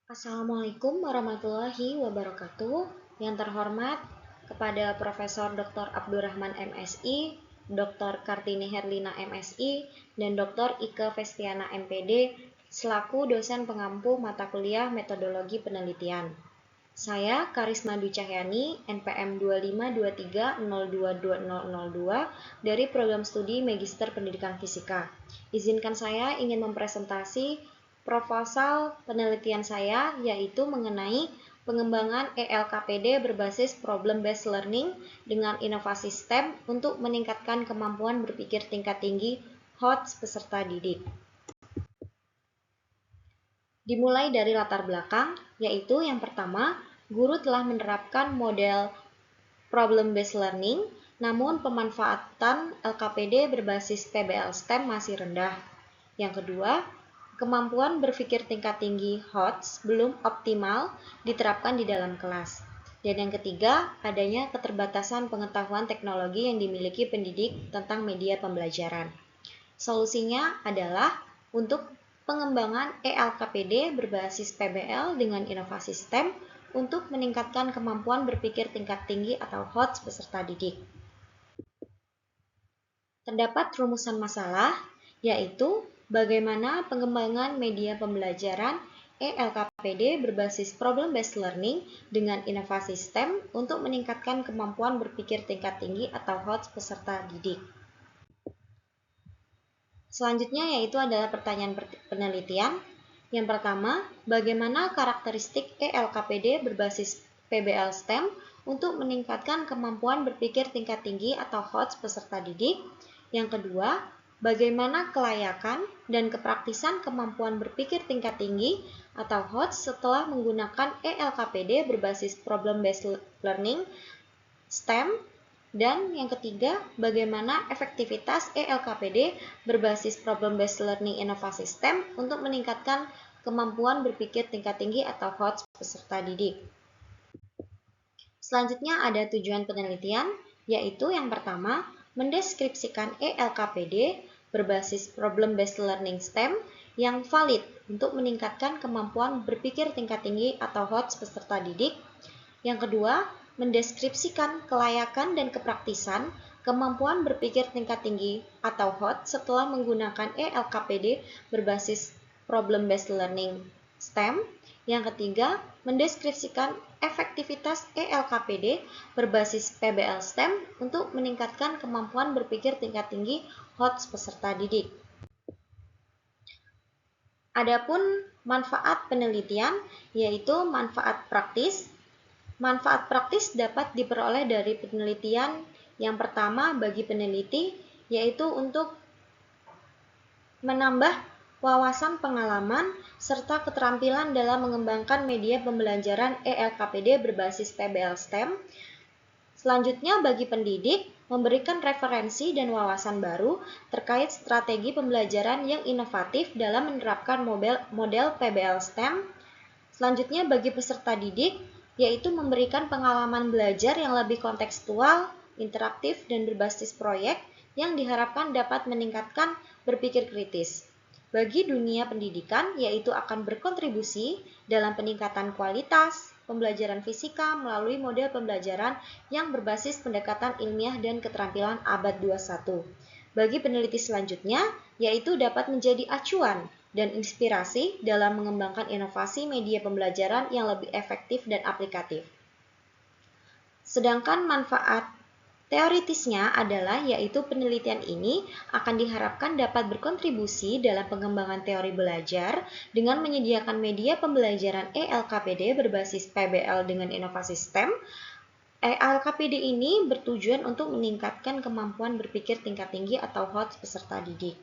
Assalamualaikum warahmatullahi wabarakatuh. Yang terhormat kepada Profesor Dr. Abdurrahman MSI, Dr. Kartini Herlina MSI, dan Dr. Ike Festiana MPD selaku dosen pengampu mata kuliah Metodologi Penelitian. Saya Karisma Dwi Cahyani, NPM 2523022002 dari Program Studi Magister Pendidikan Fisika. Izinkan saya ingin mempresentasi proposal penelitian saya, yaitu mengenai pengembangan ELKPD berbasis Problem Based Learning dengan inovasi STEM untuk meningkatkan kemampuan berpikir tingkat tinggi HOTS peserta didik. Dimulai dari latar belakang, yaitu yang pertama, guru telah menerapkan model problem-based learning, namun pemanfaatan LKPD berbasis PBL STEM masih rendah. Yang kedua, kemampuan berpikir tingkat tinggi HOTS belum optimal diterapkan di dalam kelas. Dan yang ketiga, adanya keterbatasan pengetahuan teknologi yang dimiliki pendidik tentang media pembelajaran. Solusinya adalah untuk pengembangan ELKPD berbasis PBL dengan inovasi STEM untuk meningkatkan kemampuan berpikir tingkat tinggi atau HOTS peserta didik. Terdapat rumusan masalah, yaitu bagaimana pengembangan media pembelajaran ELKPD berbasis problem-based learning dengan inovasi STEM untuk meningkatkan kemampuan berpikir tingkat tinggi atau HOTS peserta didik. Selanjutnya yaitu adalah pertanyaan penelitian. Yang pertama, bagaimana karakteristik ELKPD berbasis PBL STEM untuk meningkatkan kemampuan berpikir tingkat tinggi atau HOTS peserta didik? Yang kedua, bagaimana kelayakan dan kepraktisan kemampuan berpikir tingkat tinggi atau HOTS setelah menggunakan ELKPD berbasis Problem-Based Learning STEM? Dan yang ketiga, bagaimana efektivitas ELKPD berbasis Problem-Based Learning Inovasi STEM untuk meningkatkan kemampuan berpikir tingkat tinggi atau HOTS peserta didik. Selanjutnya ada tujuan penelitian, yaitu yang pertama, mendeskripsikan ELKPD berbasis Problem-Based Learning STEM yang valid untuk meningkatkan kemampuan berpikir tingkat tinggi atau HOTS peserta didik. Yang kedua, mendeskripsikan kelayakan dan kepraktisan kemampuan berpikir tingkat tinggi atau HOTS setelah menggunakan ELKPD berbasis Problem-Based Learning STEM. Yang ketiga, mendeskripsikan efektivitas ELKPD berbasis PBL STEM untuk meningkatkan kemampuan berpikir tingkat tinggi HOTS peserta didik. Adapun manfaat penelitian, yaitu manfaat praktis. Manfaat praktis dapat diperoleh dari penelitian yang pertama bagi peneliti, yaitu untuk menambah wawasan pengalaman serta keterampilan dalam mengembangkan media pembelajaran ELKPD berbasis PBL STEM. Selanjutnya bagi pendidik, memberikan referensi dan wawasan baru terkait strategi pembelajaran yang inovatif dalam menerapkan model PBL STEM. Selanjutnya bagi peserta didik, yaitu memberikan pengalaman belajar yang lebih kontekstual, interaktif, dan berbasis proyek yang diharapkan dapat meningkatkan berpikir kritis. Bagi dunia pendidikan, yaitu akan berkontribusi dalam peningkatan kualitas pembelajaran fisika melalui model pembelajaran yang berbasis pendekatan ilmiah dan keterampilan abad 21. Bagi peneliti selanjutnya, yaitu dapat menjadi acuan dan inspirasi dalam mengembangkan inovasi media pembelajaran yang lebih efektif dan aplikatif. Sedangkan manfaat teoritisnya adalah yaitu penelitian ini akan diharapkan dapat berkontribusi dalam pengembangan teori belajar dengan menyediakan media pembelajaran ELKPD berbasis PBL dengan inovasi STEM. ELKPD ini bertujuan untuk meningkatkan kemampuan berpikir tingkat tinggi atau HOTS peserta didik.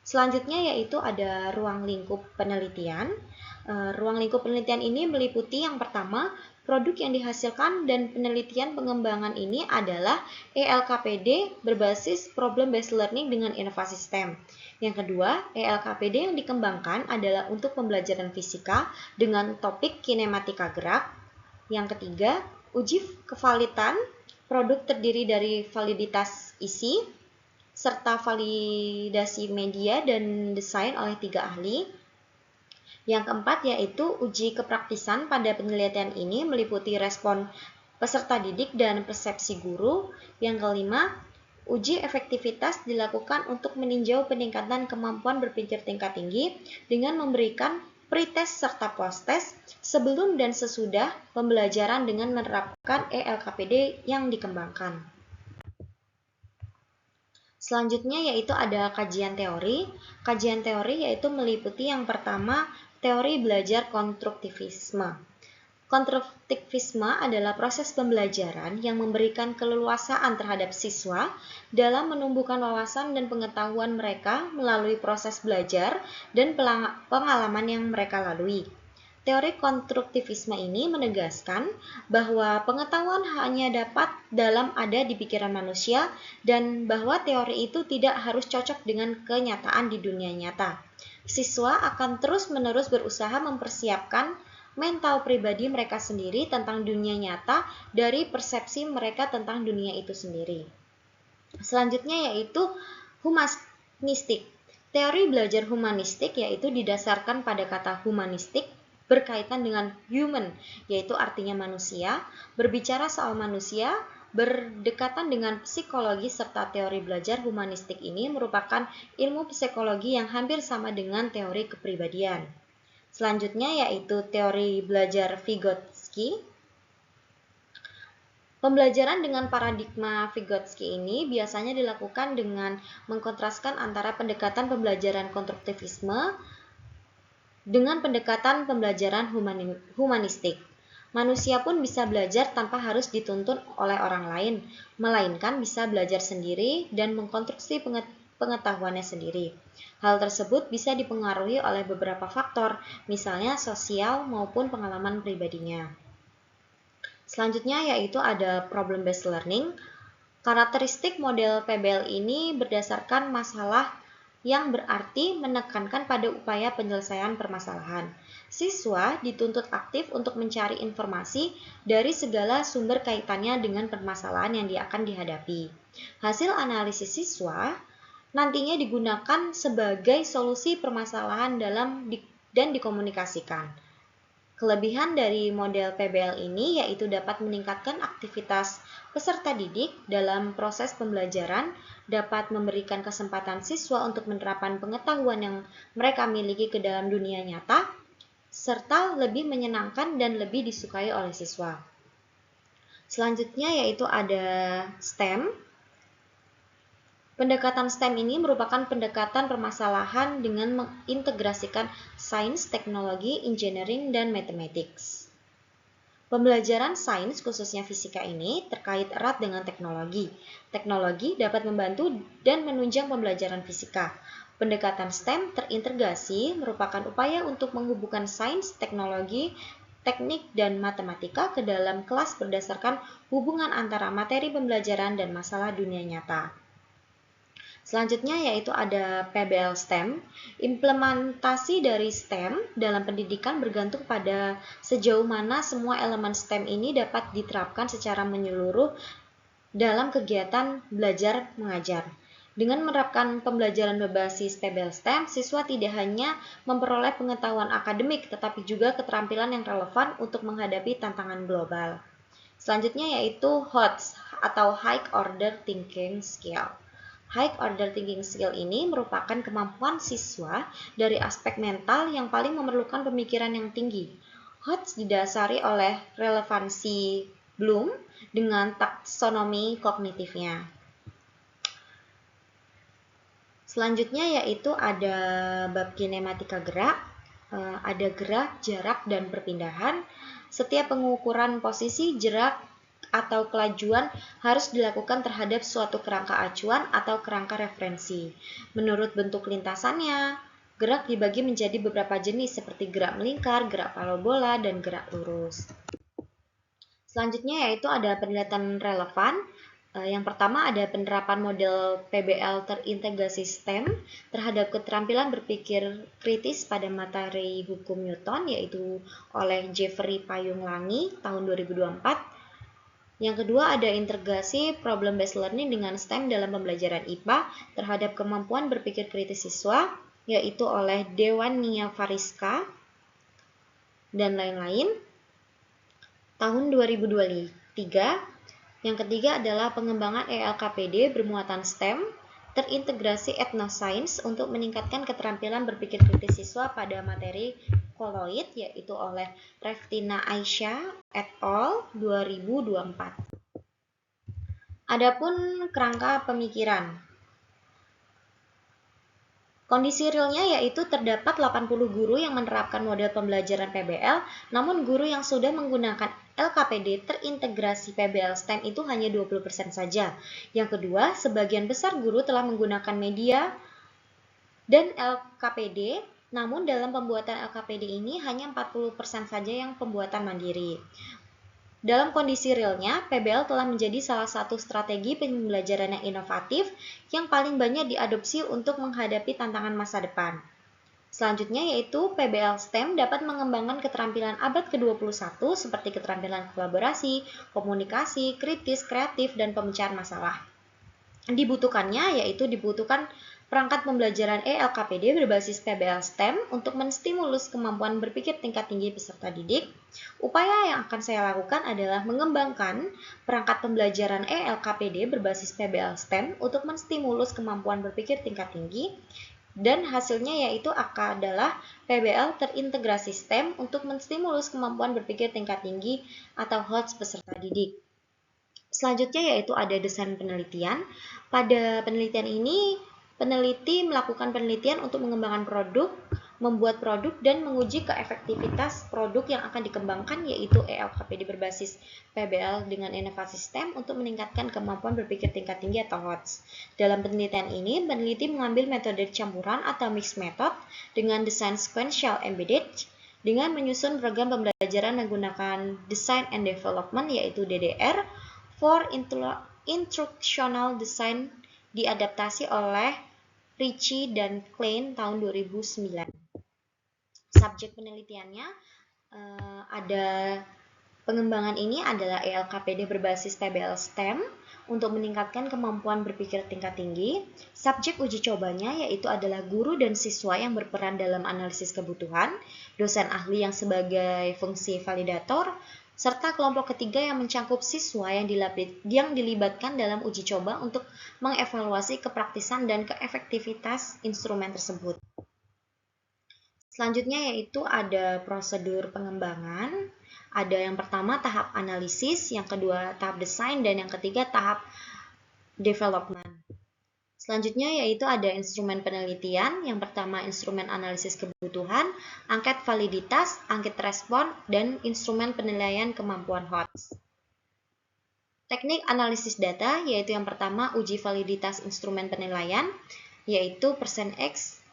Selanjutnya yaitu ada ruang lingkup penelitian. Ruang lingkup penelitian ini meliputi yang pertama, produk yang dihasilkan dan penelitian pengembangan ini adalah ELKPD berbasis Problem-Based Learning dengan inovasi STEM. Yang kedua, ELKPD yang dikembangkan adalah untuk pembelajaran fisika dengan topik kinematika gerak. Yang ketiga, uji kevalitan produk terdiri dari validitas isi, serta validasi media dan desain oleh 3 ahli. Yang keempat yaitu uji kepraktisan. Pada penelitian ini meliputi respon peserta didik dan persepsi guru. Yang kelima, uji efektivitas dilakukan untuk meninjau peningkatan kemampuan berpikir tingkat tinggi dengan memberikan pretest serta posttest sebelum dan sesudah pembelajaran dengan menerapkan ELKPD yang dikembangkan. Selanjutnya yaitu ada kajian teori. Kajian teori yaitu meliputi yang pertama, teori belajar konstruktivisme. Konstruktivisme adalah proses pembelajaran yang memberikan keleluasaan terhadap siswa dalam menumbuhkan wawasan dan pengetahuan mereka melalui proses belajar dan pengalaman yang mereka lalui. Teori konstruktivisme ini menegaskan bahwa pengetahuan hanya dapat ada di pikiran manusia dan bahwa teori itu tidak harus cocok dengan kenyataan di dunia nyata. Siswa akan terus-menerus berusaha mempersiapkan mental pribadi mereka sendiri tentang dunia nyata dari persepsi mereka tentang dunia itu sendiri. Selanjutnya yaitu humanistik. Teori belajar humanistik yaitu didasarkan pada kata humanistik berkaitan dengan human, yaitu artinya manusia, berbicara soal manusia, berdekatan dengan psikologi serta teori belajar humanistik ini merupakan ilmu psikologi yang hampir sama dengan teori kepribadian. Selanjutnya yaitu teori belajar Vygotsky. Pembelajaran dengan paradigma Vygotsky ini biasanya dilakukan dengan mengkontraskan antara pendekatan pembelajaran konstruktivisme dengan pendekatan pembelajaran humanistik. Manusia pun bisa belajar tanpa harus dituntun oleh orang lain, melainkan bisa belajar sendiri dan mengkonstruksi pengetahuannya sendiri. Hal tersebut bisa dipengaruhi oleh beberapa faktor, misalnya sosial maupun pengalaman pribadinya. Selanjutnya yaitu ada problem-based learning. Karakteristik model PBL ini berdasarkan masalah yang berarti menekankan pada upaya penyelesaian permasalahan. Siswa dituntut aktif untuk mencari informasi dari segala sumber kaitannya dengan permasalahan yang akan dihadapi. Hasil analisis siswa nantinya digunakan sebagai solusi permasalahan dan dikomunikasikan. Kelebihan dari model PBL ini yaitu dapat meningkatkan aktivitas peserta didik dalam proses pembelajaran, dapat memberikan kesempatan siswa untuk menerapkan pengetahuan yang mereka miliki ke dalam dunia nyata, serta lebih menyenangkan dan lebih disukai oleh siswa. Selanjutnya yaitu ada STEM. Pendekatan STEM ini merupakan pendekatan permasalahan dengan mengintegrasikan sains, teknologi, engineering, dan mathematics. Pembelajaran sains, khususnya fisika ini, terkait erat dengan teknologi. Teknologi dapat membantu dan menunjang pembelajaran fisika. Pendekatan STEM terintegrasi merupakan upaya untuk menghubungkan sains, teknologi, teknik, dan matematika ke dalam kelas berdasarkan hubungan antara materi pembelajaran dan masalah dunia nyata. Selanjutnya yaitu ada PBL STEM. Implementasi dari STEM dalam pendidikan bergantung pada sejauh mana semua elemen STEM ini dapat diterapkan secara menyeluruh dalam kegiatan belajar mengajar. Dengan menerapkan pembelajaran berbasis PBL STEM, siswa tidak hanya memperoleh pengetahuan akademik, tetapi juga keterampilan yang relevan untuk menghadapi tantangan global. Selanjutnya yaitu HOTS atau High Order Thinking Skill. High Order Thinking Skill ini merupakan kemampuan siswa dari aspek mental yang paling memerlukan pemikiran yang tinggi. HOTS didasari oleh relevansi Bloom dengan taksonomi kognitifnya. Selanjutnya yaitu ada bab kinematika gerak, ada gerak, jarak, dan perpindahan. Setiap pengukuran posisi, jarak, atau kelajuan harus dilakukan terhadap suatu kerangka acuan atau kerangka referensi. Menurut bentuk lintasannya, gerak dibagi menjadi beberapa jenis seperti gerak melingkar, gerak parabola, dan gerak lurus. Selanjutnya yaitu ada penilaian relevan. Yang pertama ada penerapan model PBL terintegrasi STEM terhadap keterampilan berpikir kritis pada materi hukum Newton yaitu oleh Jeffrey Payung Langi tahun 2024. Yang kedua ada integrasi problem-based learning dengan STEM dalam pembelajaran IPA terhadap kemampuan berpikir kritis siswa, yaitu oleh Dewan Nia Fariska dan lain-lain. Tahun 2023, yang ketiga adalah pengembangan ELKPD bermuatan STEM, terintegrasi etnoscience untuk meningkatkan keterampilan berpikir kritis siswa pada materi koloid, yaitu oleh Revtina Aisyah et al. 2024. Adapun kerangka pemikiran. Kondisi realnya yaitu terdapat 80 guru yang menerapkan model pembelajaran PBL, namun guru yang sudah menggunakan LKPD terintegrasi PBL STEM itu hanya 20% saja. Yang kedua, sebagian besar guru telah menggunakan media dan LKPD, namun dalam pembuatan LKPD ini hanya 40% saja yang pembuatan mandiri. Dalam kondisi realnya, PBL telah menjadi salah satu strategi pembelajaran yang inovatif yang paling banyak diadopsi untuk menghadapi tantangan masa depan. Selanjutnya yaitu PBL STEM dapat mengembangkan keterampilan abad ke-21 seperti keterampilan kolaborasi, komunikasi, kritis, kreatif, dan pemecahan masalah. Dibutuhkan perangkat pembelajaran ELKPD berbasis PBL STEM untuk menstimulus kemampuan berpikir tingkat tinggi peserta didik. Upaya yang akan saya lakukan adalah mengembangkan perangkat pembelajaran ELKPD berbasis PBL STEM untuk menstimulus kemampuan berpikir tingkat tinggi, dan hasilnya yaitu adalah PBL terintegrasi STEM untuk menstimulus kemampuan berpikir tingkat tinggi atau HOTS peserta didik. Selanjutnya yaitu ada desain penelitian. Pada penelitian ini, peneliti melakukan penelitian untuk mengembangkan produk, membuat produk, dan menguji keefektivitas produk yang akan dikembangkan, yaitu ELKPD berbasis PBL dengan inovasi STEM untuk meningkatkan kemampuan berpikir tingkat tinggi atau HOTS. Dalam penelitian ini, peneliti mengambil metode campuran atau mixed method dengan desain sequential embedded, dengan menyusun program pembelajaran menggunakan design and development, yaitu DDR, for instructional design diadaptasi oleh Ricci dan Klein tahun 2009. Subjek penelitiannya ada pengembangan ini adalah ELKPD berbasis PBL STEM untuk meningkatkan kemampuan berpikir tingkat tinggi. Subjek uji cobanya yaitu adalah guru dan siswa yang berperan dalam analisis kebutuhan, dosen ahli yang sebagai fungsi validator, serta kelompok ketiga yang mencakup siswa yang dilibatkan dalam uji coba untuk mengevaluasi kepraktisan dan keefektivitas instrumen tersebut. Selanjutnya yaitu ada prosedur pengembangan. Ada yang pertama tahap analisis, yang kedua tahap desain, dan yang ketiga tahap development. Selanjutnya yaitu ada instrumen penelitian. Yang pertama instrumen analisis kebutuhan, angket validitas, angket respon, dan instrumen penilaian kemampuan HOTS. Teknik analisis data yaitu yang pertama uji validitas instrumen penilaian, yaitu %X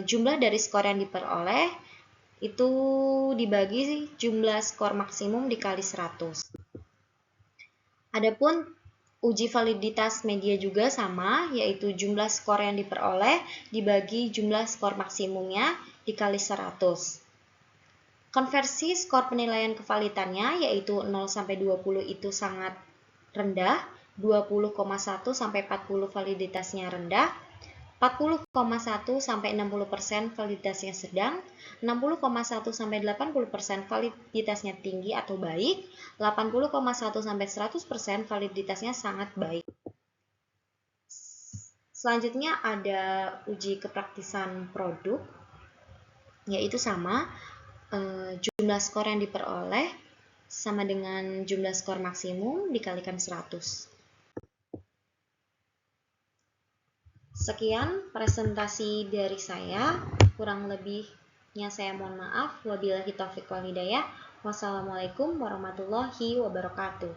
jumlah dari skor yang diperoleh itu dibagi jumlah skor maksimum dikali 100. Adapun uji validitas media juga sama, yaitu jumlah skor yang diperoleh dibagi jumlah skor maksimumnya dikali 100. Konversi skor penilaian kevalitannya yaitu 0-20 itu sangat rendah, 20,1 sampai 40 validitasnya rendah, 40,1-60% validitasnya sedang, 60,1-80% validitasnya tinggi atau baik, 80,1-100% validitasnya sangat baik. Selanjutnya ada uji kepraktisan produk, yaitu sama, jumlah skor yang diperoleh sama dengan jumlah skor maksimum dikalikan 100. Sekian presentasi dari saya, kurang lebihnya saya mohon maaf. Wabillahi taufiq wal hidayah. Wassalamualaikum warahmatullahi wabarakatuh.